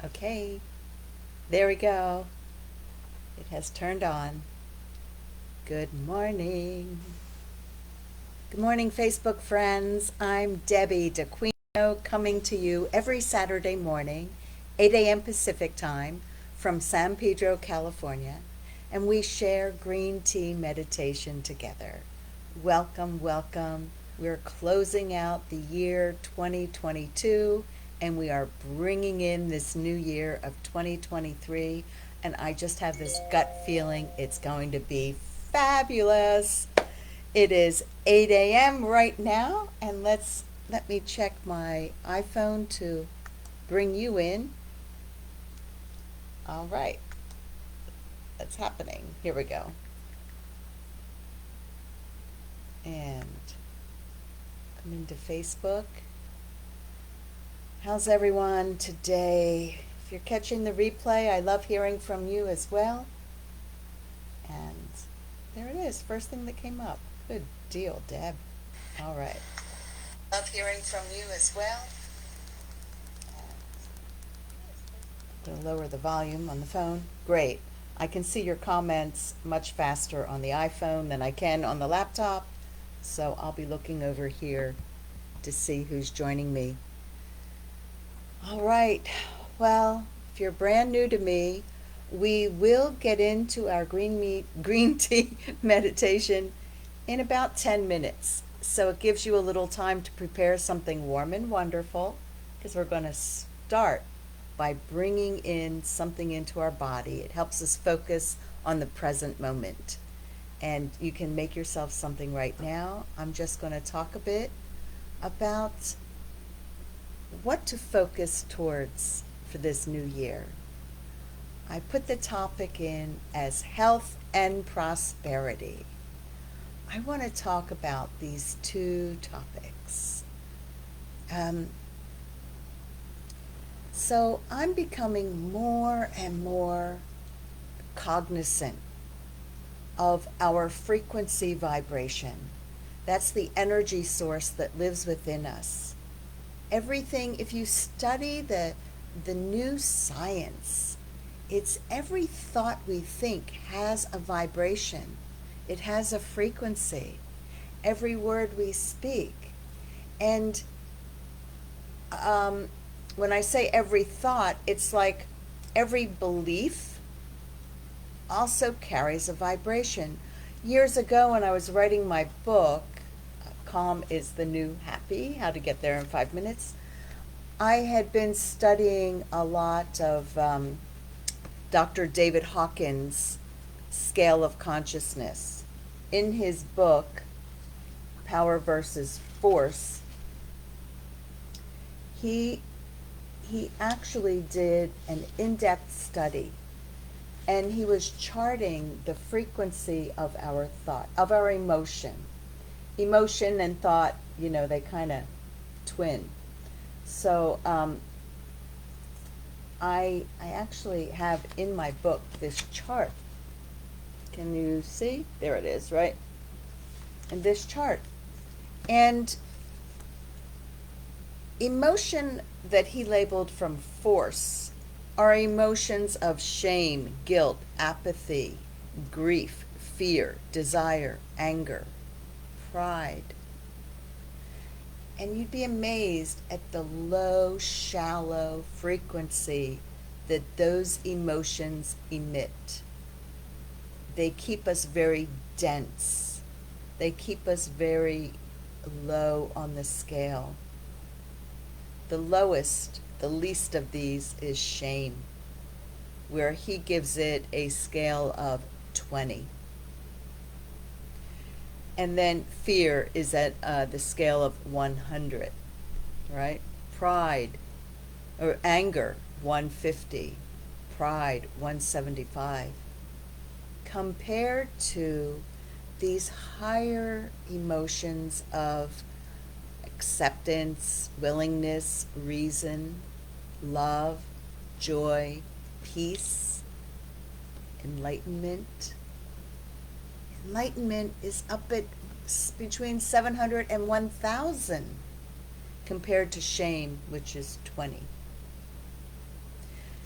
Okay, there we go. It has turned on. Good morning. Good morning, Facebook friends. I'm Debbie DeQuino coming to you every Saturday morning, 8 a.m. Pacific time from San Pedro, California, and we share green tea meditation together. Welcome, welcome. We're closing out the year 2022 and we are bringing in this new year of 2023. And I just have this gut feeling it's going to be fabulous. It is 8 a.m. right now, and let me check my iPhone to bring you in. All right, that's happening. Here we go. And come into Facebook. How's everyone today? If you're catching the replay, I love hearing from you as well. And there it is, first thing that came up. Good deal, Deb. All right. Love hearing from you as well. I'm going to lower the volume on the phone. Great. I can see your comments much faster on the iPhone than I can on the laptop. So I'll be looking over here to see who's joining me. All right. Well, if you're brand new to me, we will get into our green tea meditation in about 10 minutes. So it gives you a little time to prepare something warm and wonderful, because we're going to start by bringing in something into our body. It helps us focus on the present moment. And you can make yourself something right now. I'm just going to talk a bit about what to focus towards for this new year. I put the topic in as health and prosperity. I want to talk about these two topics. So I'm becoming more and more cognizant of our frequency vibration. That's the energy source that lives within us. Everything, if you study the new science, it's every thought we think has a vibration. It has a frequency. Every word we speak. And when I say every thought, it's like every belief also carries a vibration. Years ago, when I was writing my book, Calm is the New Happy, How to Get There in 5 Minutes, I had been studying a lot of Dr. David Hawkins' scale of consciousness. In his book, Power versus Force, he actually did an in-depth study, and he was charting the frequency of our thought, of our emotion. Emotion and thought, they kind of twin. So I actually have in my book this chart. Can you see? There it is, right? And this chart. And emotion that he labeled from force are emotions of shame, guilt, apathy, grief, fear, desire, anger, pride. And you'd be amazed at the low, shallow frequency that those emotions emit. They keep us very dense. They keep us very low on the scale. The lowest, the least of these is shame, where he gives it a scale of 20. And then fear is at the scale of 100, right? Pride, or anger, 150. Pride, 175. Compared to these higher emotions of acceptance, willingness, reason, love, joy, peace, enlightenment. Enlightenment is up at between 700 and 1,000 compared to shame, which is 20.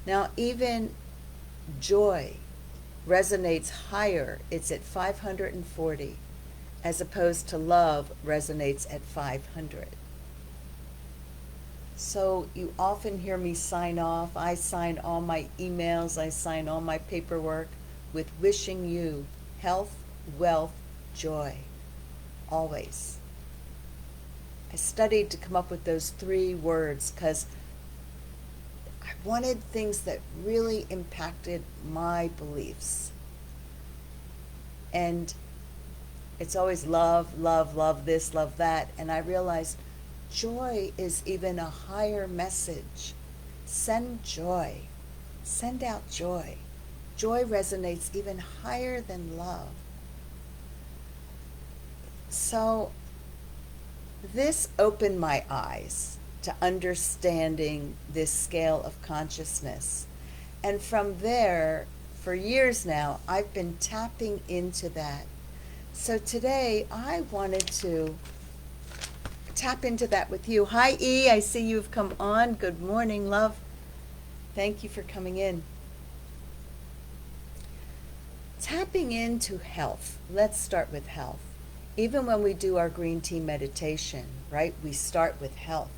Now, even joy resonates higher. It's at 540, as opposed to love resonates at 500. So you often hear me sign off. I sign all my emails, I sign all my paperwork with wishing you health, wealth, joy, always. I studied to come up with those 3 words because I wanted things that really impacted my beliefs. And it's always love, love, love this, love that. And I realized joy is even a higher message. Send joy. Send out joy. Joy resonates even higher than love. So this opened my eyes to understanding this scale of consciousness. And from there, for years now, I've been tapping into that. So today, I wanted to tap into that with you. Hi, E. I see you've come on. Good morning, love. Thank you for coming in. Tapping into health. Let's start with health. Even when we do our green tea meditation, right, we start with health.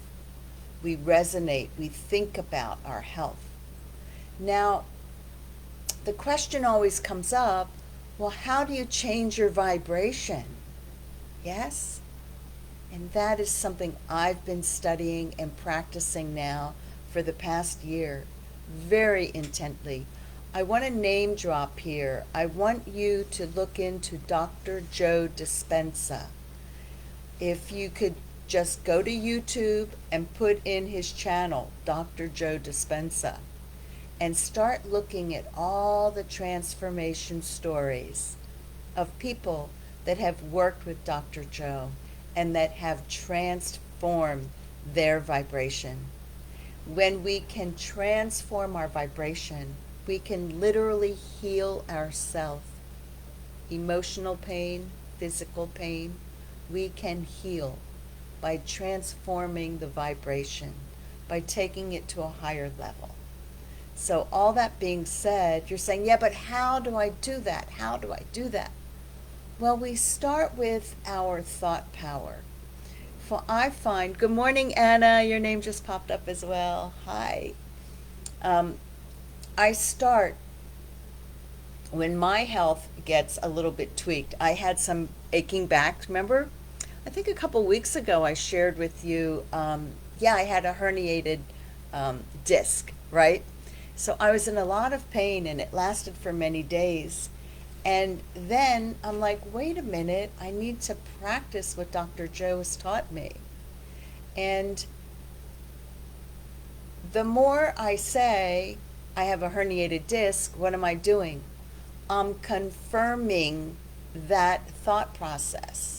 We resonate, we think about our health. Now, the question always comes up, well, how do you change your vibration? Yes? And that is something I've been studying and practicing now for the past year, very intently. I want to name drop here. I want you to look into Dr. Joe Dispenza. If you could just go to YouTube and put in his channel, Dr. Joe Dispenza, and start looking at all the transformation stories of people that have worked with Dr. Joe and that have transformed their vibration. When we can transform our vibration, we can literally heal ourselves. Emotional pain, physical pain, we can heal by transforming the vibration, by taking it to a higher level. So all that being said, you're saying, yeah, but how do I do that? How do I do that? Well, we start with our thought power. For I find, good morning, Anna, your name just popped up as well. Hi. I start when my health gets a little bit tweaked. I had some aching back, remember? I think a couple weeks ago I shared with you, I had a herniated disc, right? So I was in a lot of pain and it lasted for many days. And then I'm like, wait a minute, I need to practice what Dr. Joe has taught me. And the more I say, I have a herniated disc, what am I doing? I'm confirming that thought process.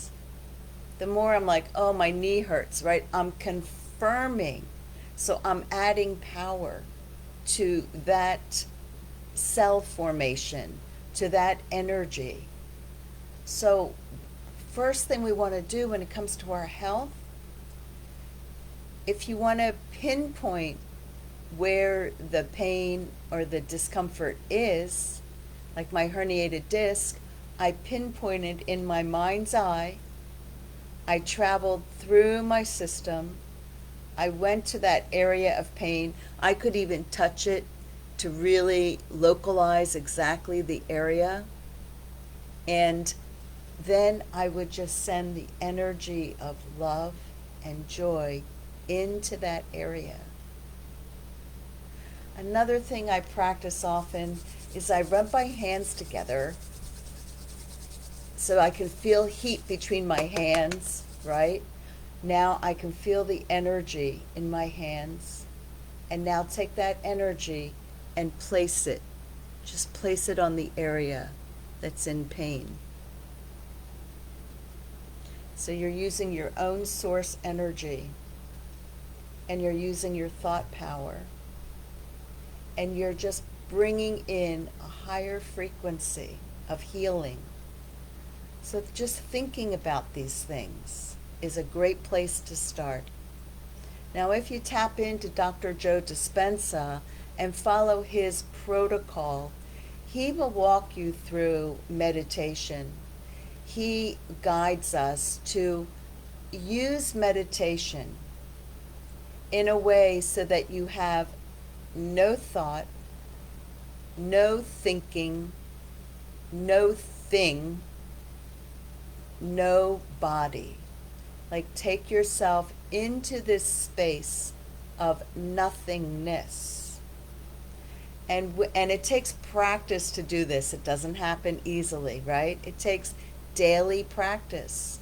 The more I'm like, oh, my knee hurts, right? I'm confirming. So I'm adding power to that cell formation, to that energy. So first thing we want to do when it comes to our health, if you want to pinpoint where the pain or the discomfort is, like my herniated disc, I pinpointed in my mind's eye. I traveled through my system. I went to that area of pain. I could even touch it to really localize exactly the area. And then I would just send the energy of love and joy into that area. Another thing I practice often is I rub my hands together so I can feel heat between my hands, right? Now I can feel the energy in my hands. And now take that energy and place it. Just place it on the area that's in pain. So you're using your own source energy, and you're using your thought power, and you're just bringing in a higher frequency of healing. So just thinking about these things is a great place to start. Now, if you tap into Dr. Joe Dispenza and follow his protocol, he will walk you through meditation. He guides us to use meditation in a way so that you have no thought, no thinking, no thing, no body. Like, take yourself into this space of nothingness. And it takes practice to do this. It doesn't happen easily, right? It takes daily practice.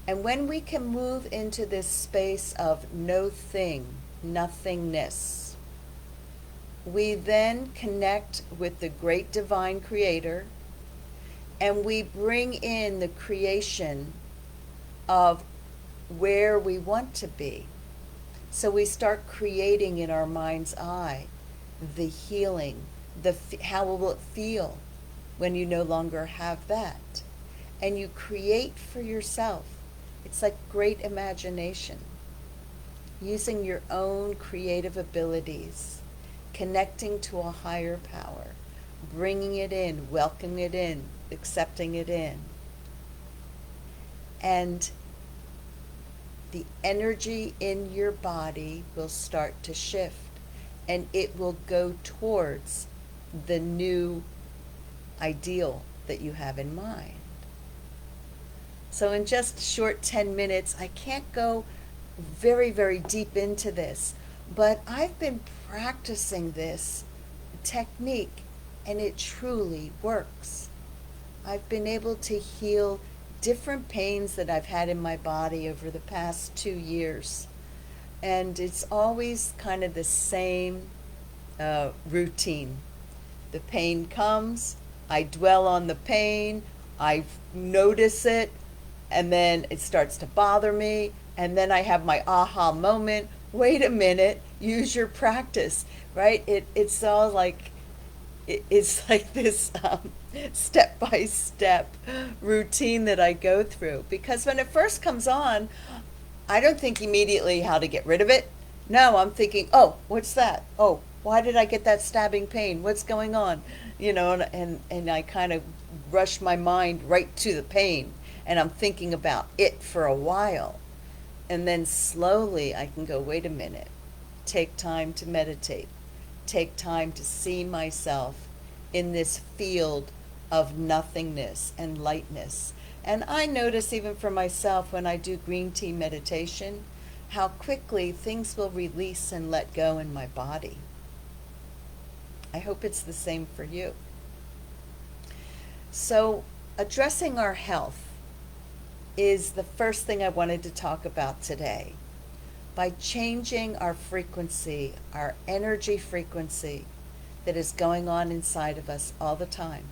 And when we can move into this space of no thing, nothingness, we then connect with the great divine creator, and we bring in the creation of where we want to be. So we start creating in our mind's eye the healing, how will it feel when you no longer have that? And you create for yourself. It's like great imagination, using your own creative abilities, connecting to a higher power, bringing it in, welcoming it in, accepting it in. And the energy in your body will start to shift, and it will go towards the new ideal that you have in mind. So in just a short 10 minutes, I can't go very, very deep into this, but I've been practicing this technique, and it truly works. I've been able to heal different pains that I've had in my body over the past 2 years. And it's always kind of the same routine. The pain comes, I dwell on the pain, I notice it, and then it starts to bother me, and then I have my aha moment. Wait a minute, use your practice, right? It's all like, it's like this step-by-step routine that I go through. Because when it first comes on, I don't think immediately how to get rid of it. No, I'm thinking, oh, what's that? Oh, why did I get that stabbing pain? What's going on? You know, and I kind of rush my mind right to the pain, and I'm thinking about it for a while. And then slowly I can go, wait a minute, take time to meditate, take time to see myself in this field of nothingness and lightness. And I notice even for myself when I do green tea meditation, how quickly things will release and let go in my body. I hope it's the same for you. So addressing our health is the first thing I wanted to talk about today. By changing our frequency, our energy frequency that is going on inside of us all the time.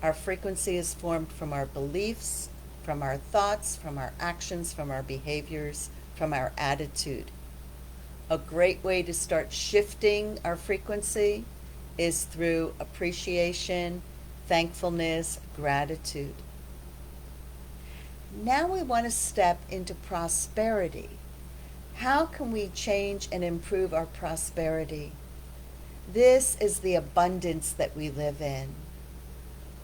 Our frequency is formed from our beliefs, from our thoughts, from our actions, from our behaviors, from our attitude. A great way to start shifting our frequency is through appreciation, thankfulness, gratitude. Now we want to step into prosperity. How can we change and improve our prosperity? This is the abundance that we live in.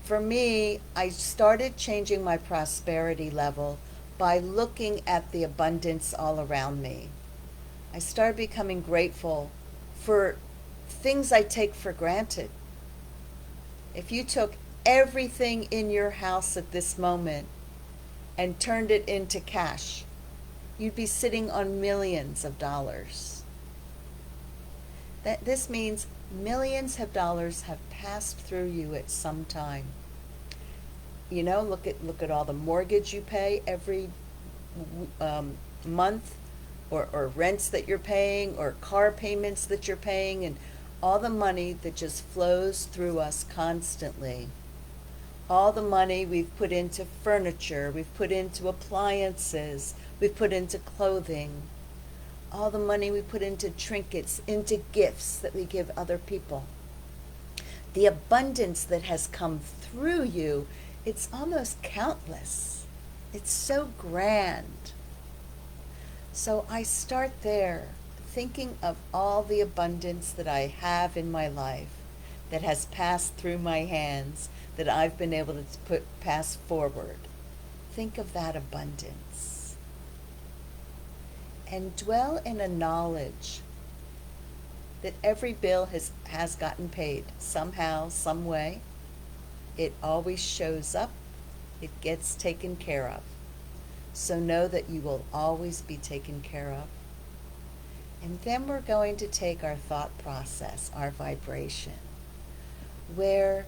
For me, I started changing my prosperity level by looking at the abundance all around me. I started becoming grateful for things I take for granted. If you took everything in your house at this moment and turned it into cash, you'd be sitting on millions of dollars. This means millions of dollars have passed through you at some time. You know, look at all the mortgage you pay every month, or rents that you're paying, or car payments that you're paying, and all the money that just flows through us constantly. All the money we've put into furniture, we've put into appliances, we've put into clothing. All the money we put into trinkets, into gifts that we give other people. The abundance that has come through you, it's almost countless. It's so grand. So I start there. thinking of all the abundance that I have in my life that has passed through my hands, that I've been able to pass forward. Think of that abundance. And dwell in a knowledge that every bill has gotten paid somehow, some way. It always shows up. It gets taken care of. So know that you will always be taken care of. And then we're going to take our thought process, our vibration, where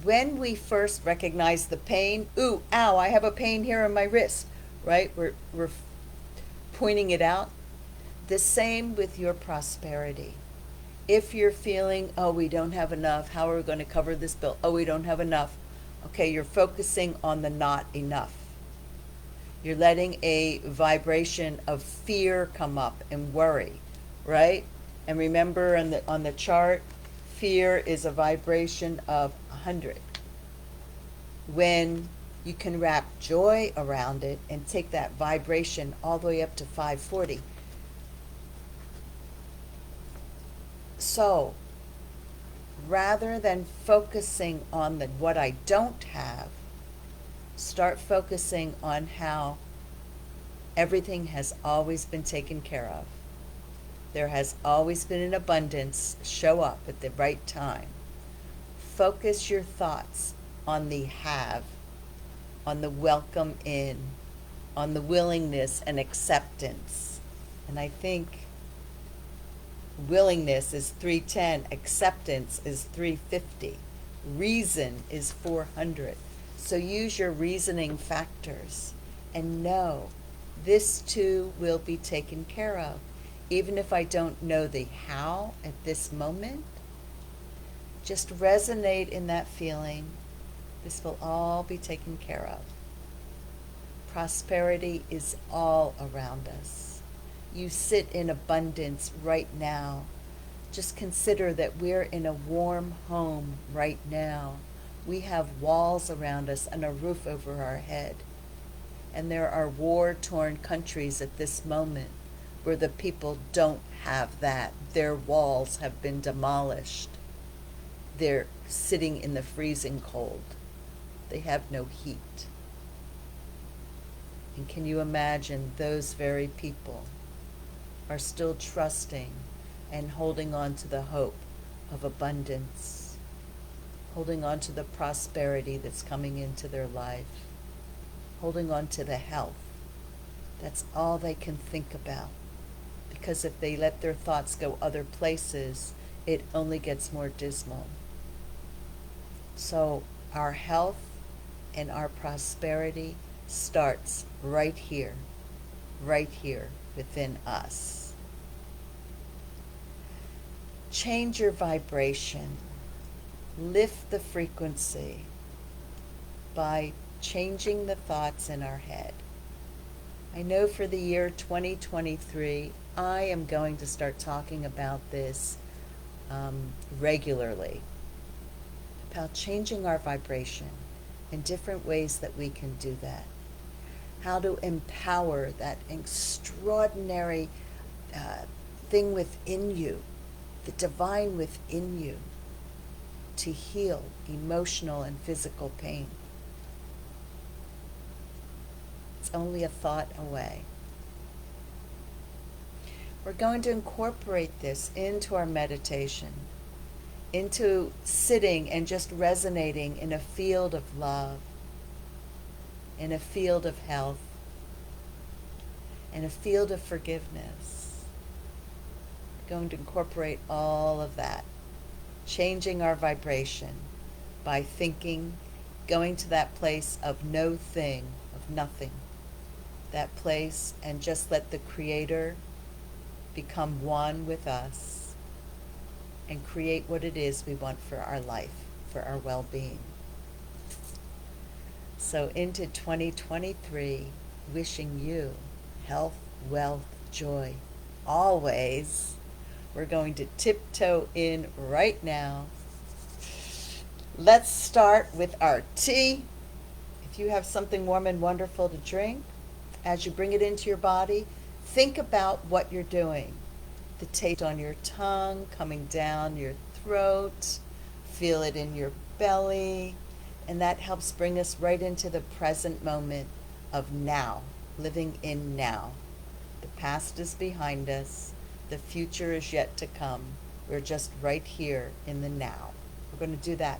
when we first recognize the pain, ooh, ow, I have a pain here in my wrist, right? We're pointing it out. The same with your prosperity. If you're feeling, oh, we don't have enough, how are we going to cover this bill? Oh, we don't have enough. Okay, you're focusing on the not enough. You're letting a vibration of fear come up and worry, right? And remember on the chart, fear is a vibration of 100. When you can wrap joy around it and take that vibration all the way up to 540. So, rather than focusing on what I don't have, start focusing on how everything has always been taken care of. There has always been an abundance show up at the right time. Focus your thoughts on the have, on the welcome in, on the willingness and acceptance. And I think willingness is 310, acceptance is 350, reason is 400. So use your reasoning factors and know this too will be taken care of. Even if I don't know the how at this moment, just resonate in that feeling. This will all be taken care of. Prosperity is all around us. You sit in abundance right now. Just consider that we're in a warm home right now. We have walls around us and a roof over our head. And there are war-torn countries at this moment where the people don't have that. Their walls have been demolished. They're sitting in the freezing cold. They have no heat. And can you imagine those very people are still trusting and holding on to the hope of abundance, holding on to the prosperity that's coming into their life, holding on to the health. That's all they can think about. Because if they let their thoughts go other places, it only gets more dismal. So our health and our prosperity starts right here within us. Change your vibration. Lift the frequency by changing the thoughts in our head. I know for the year 2023, I am going to start talking about this regularly, about changing our vibration and different ways that we can do that. How to empower that extraordinary thing within you, the divine within you, to heal emotional and physical pain. It's only a thought away. We're going to incorporate this into our meditation, into sitting and just resonating in a field of love, in a field of health, in a field of forgiveness. We're going to incorporate all of that, changing our vibration by thinking, going to that place of no thing, of nothing, that place, and just let the Creator become one with us and create what it is we want for our life, for our well-being. So into 2023, wishing you health, wealth, joy, always. We're going to tiptoe in right now. Let's start with our tea. If you have something warm and wonderful to drink, as you bring it into your body, think about what you're doing. the taste on your tongue, coming down your throat. Feel it in your belly. And that helps bring us right into the present moment of now, living in now. The past is behind us. The future is yet to come. We're just right here in the now. We're going to do that.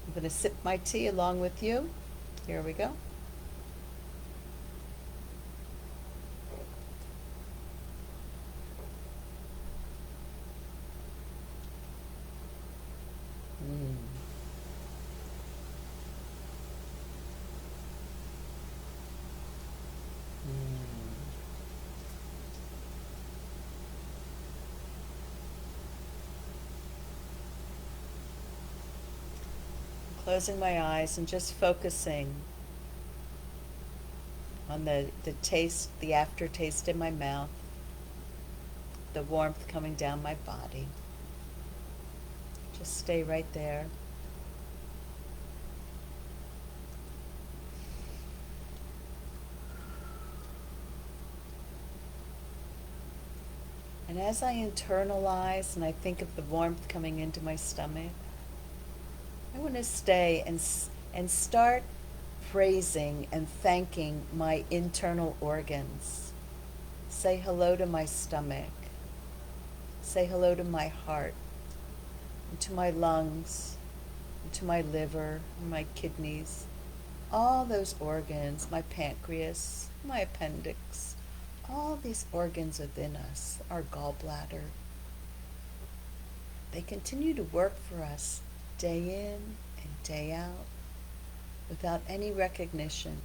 I'm going to sip my tea along with you. Here we go. Mm. Closing my eyes and just focusing on the taste, the aftertaste in my mouth, the warmth coming down my body. Just stay right there. And as I internalize and I think of the warmth coming into my stomach, I want to stay and start praising and thanking my internal organs. Say hello to my stomach. Say hello to my heart, and to my lungs, and to my liver, and my kidneys. All those organs, my pancreas, my appendix, all these organs within us, our gallbladder, they continue to work for us day in and day out without any recognition.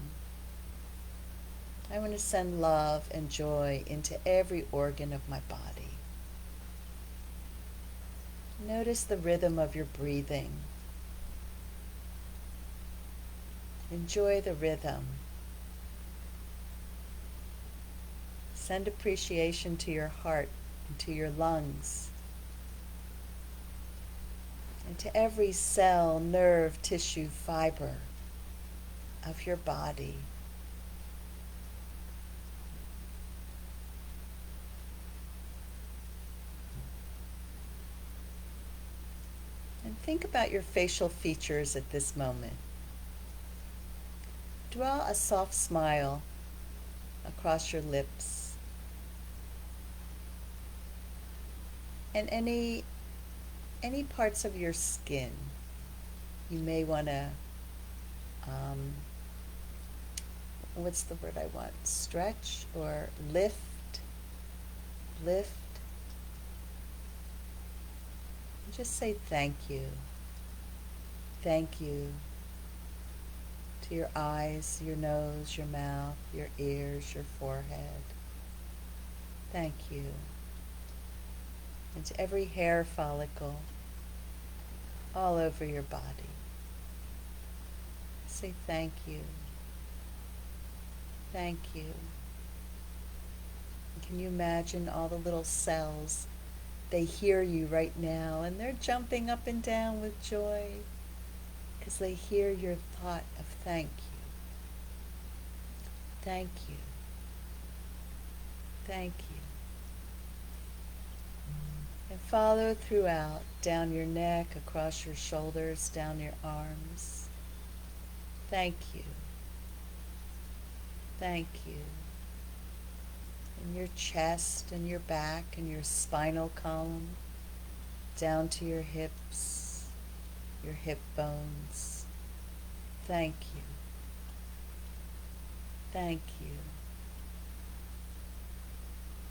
I want to send love and joy into every organ of my body. Notice the rhythm of your breathing. Enjoy the rhythm. Send appreciation to your heart and to your lungs and to every cell, nerve, tissue, fiber of your body. And think about your facial features at this moment. Draw a soft smile across your lips. And any parts of your skin you may want to, what's the word I want? Stretch or lift. Just say thank you. Thank you to your eyes, your nose, your mouth, your ears, your forehead. Thank you. And to every hair follicle all over your body. Say thank you. Thank you. And can you imagine all the little cells? They hear you right now, and they're jumping up and down with joy because they hear your thought of thank you. Thank you. Thank you. And follow throughout, down your neck, across your shoulders, down your arms. Thank you. Thank you. In your chest and your back and your spinal column, down to your hips, your hip bones. Thank you. Thank you.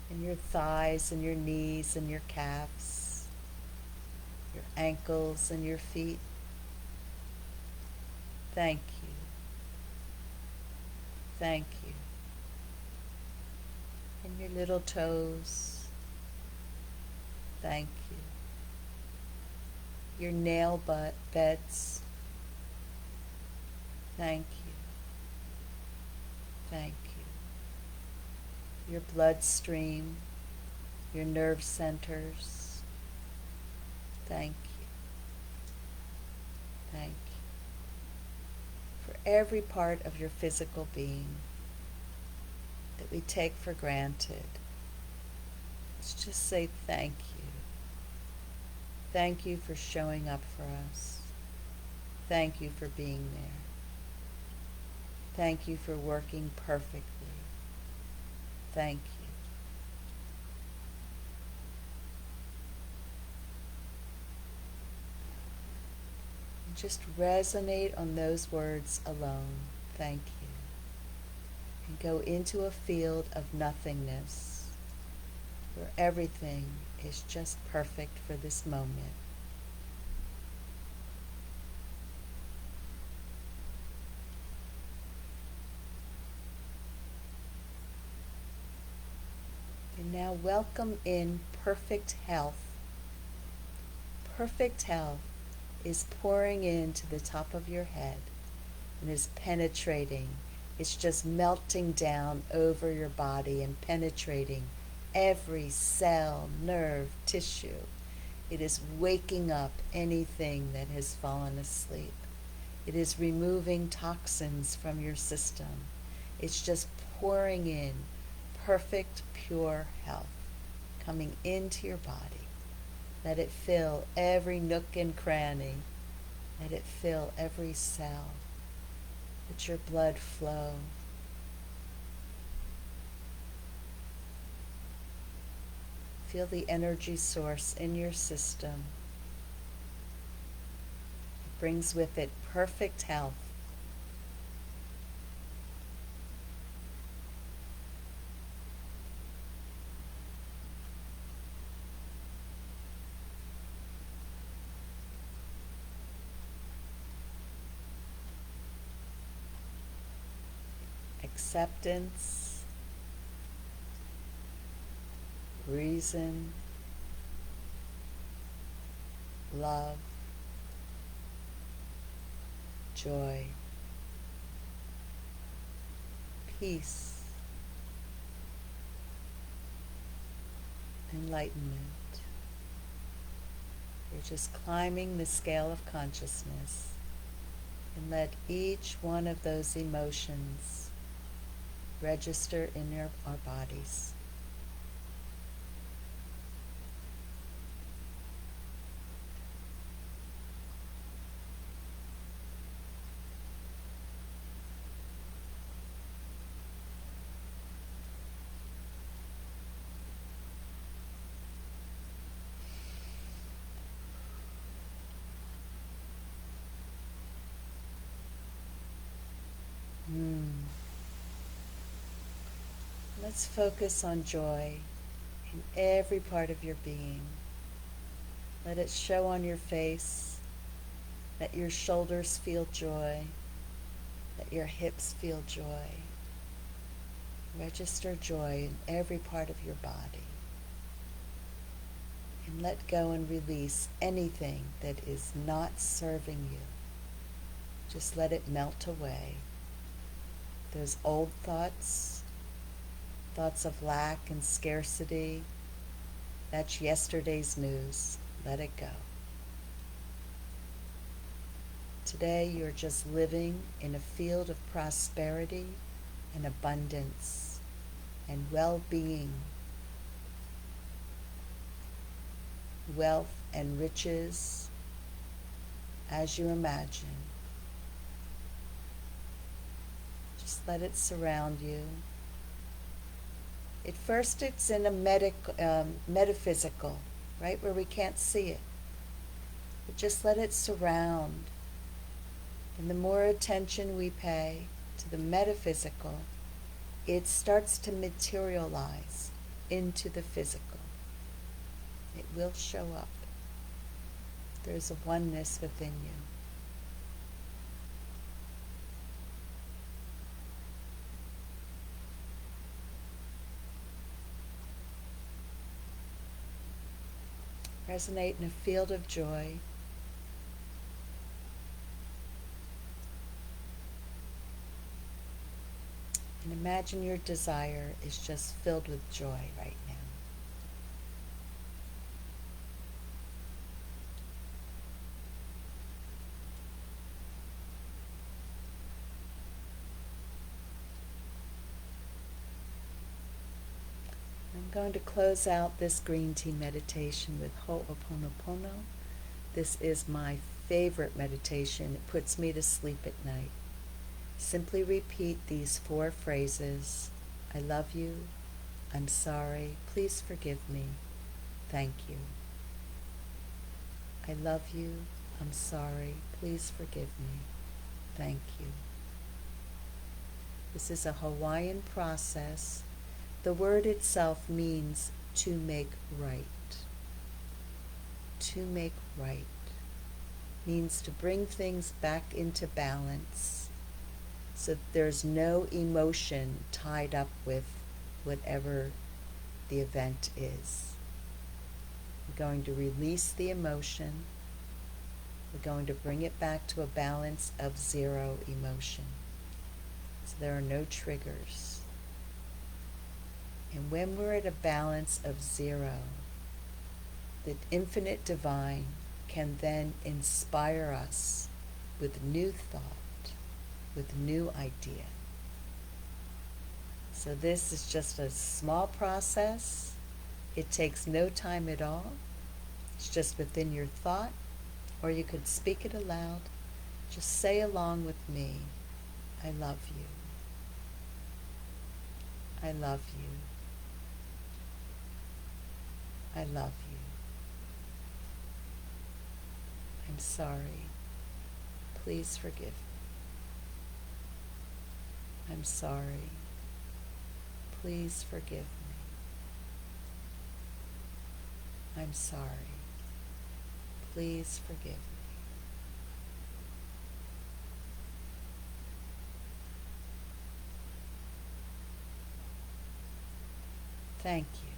In your thighs and your knees and your calves, your ankles and your feet. Thank you. Thank you. And your little toes. Thank you. Your nail beds. Thank you. Thank you. Your bloodstream, your nerve centers. Thank you. Thank you. For every part of your physical being that we take for granted, Let's just say thank you. Thank you for showing up for us. Thank you for being there. Thank you for working perfectly. Thank you. And just resonate on those words alone. Thank you. And go into a field of nothingness where everything is just perfect for this moment. And now welcome in perfect health. Perfect health is pouring into the top of your head and is penetrating. It's just melting down over your body and penetrating every cell, nerve, tissue. It is waking up anything that has fallen asleep. It is removing toxins from your system. It's just pouring in perfect, pure health coming into your body. Let it fill every nook and cranny. Let it fill every cell. Let your blood flow. Feel the energy source in your system. It brings with it perfect health. Acceptance, reason, love, joy, peace, enlightenment. You're just climbing the scale of consciousness, and let each one of those emotions register in our bodies. Let's focus on joy in every part of your being. Let it show on your face. Let your shoulders feel joy. Let your hips feel joy. Register joy in every part of your body. And let go and release anything that is not serving you. Just let it melt away. Those old thoughts, thoughts of lack and scarcity, that's yesterday's news. Let it go. Today you're just living in a field of prosperity and abundance and well-being, wealth and riches as you imagine. Just let it surround you. At first it's in a metaphysical, right, where we can't see it. But just let it surround. And the more attention we pay to the metaphysical, it starts to materialize into the physical. It will show up. There's a oneness within you. Resonate in a field of joy. And imagine your desire is just filled with joy right now. I'm going to close out this green tea meditation with Ho'oponopono. This is my favorite meditation. It puts me to sleep at night. Simply repeat these 4 phrases. I love you. I'm sorry. Please forgive me. Thank you. I love you. I'm sorry. Please forgive me. Thank you. This is a Hawaiian process. The word itself means to make right. To make right means to bring things back into balance so that there's no emotion tied up with whatever the event is. We're going to release the emotion. We're going to bring it back to a balance of 0 emotion. So there are no triggers. And when we're at a balance of 0, the infinite divine can then inspire us with new thought, with new idea. So this is just a small process. It takes no time at all. It's just within your thought, or you could speak it aloud. Just say along with me, I love you. I love you. I love you. I'm sorry. Please forgive me. I'm sorry. Please forgive me. I'm sorry. Please forgive me. Thank you.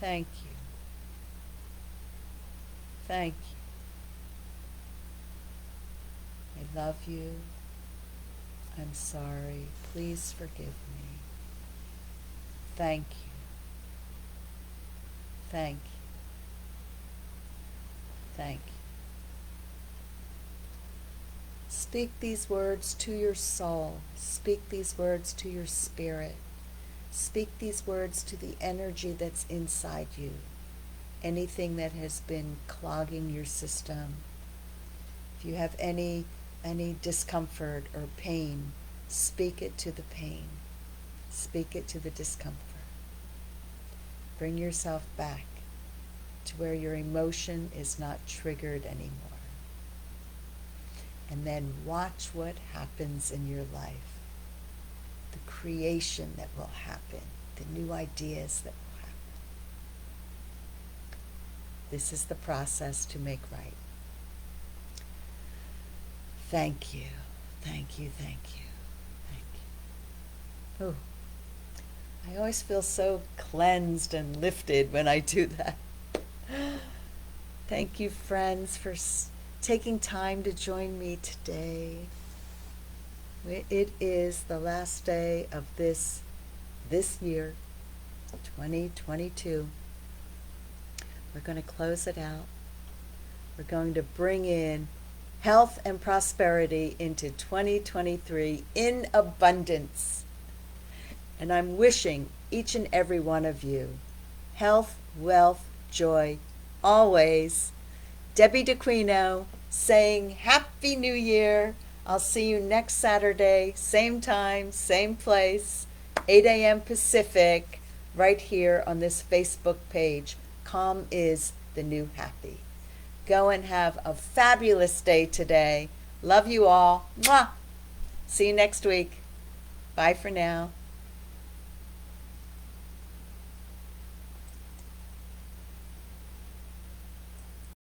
Thank you. Thank you. I love you. I'm sorry. Please forgive me. Thank you. Thank you. Thank you. Speak these words to your soul. Speak these words to your spirit. Speak these words to the energy that's inside you. Anything that has been clogging your system. If you have any discomfort or pain, speak it to the pain. Speak it to the discomfort. Bring yourself back to where your emotion is not triggered anymore. And then watch what happens in your life. The creation that will happen. The new ideas that will happen. This is the process to make right. Thank you. Thank you, thank you, thank you. Oh, I always feel so cleansed and lifted when I do that. Thank you, friends, for taking time to join me today. It is the last day of this year, 2022. We're going to close it out. We're going to bring in health and prosperity into 2023 in abundance. And I'm wishing each and every one of you health, wealth, joy, always. Debbie DeQuino saying Happy New Year. I'll see you next Saturday, same time, same place, 8 a.m. Pacific, right here on this Facebook page. Calm is the new happy. Go and have a fabulous day today. Love you all. Mwah! See you next week. Bye for now.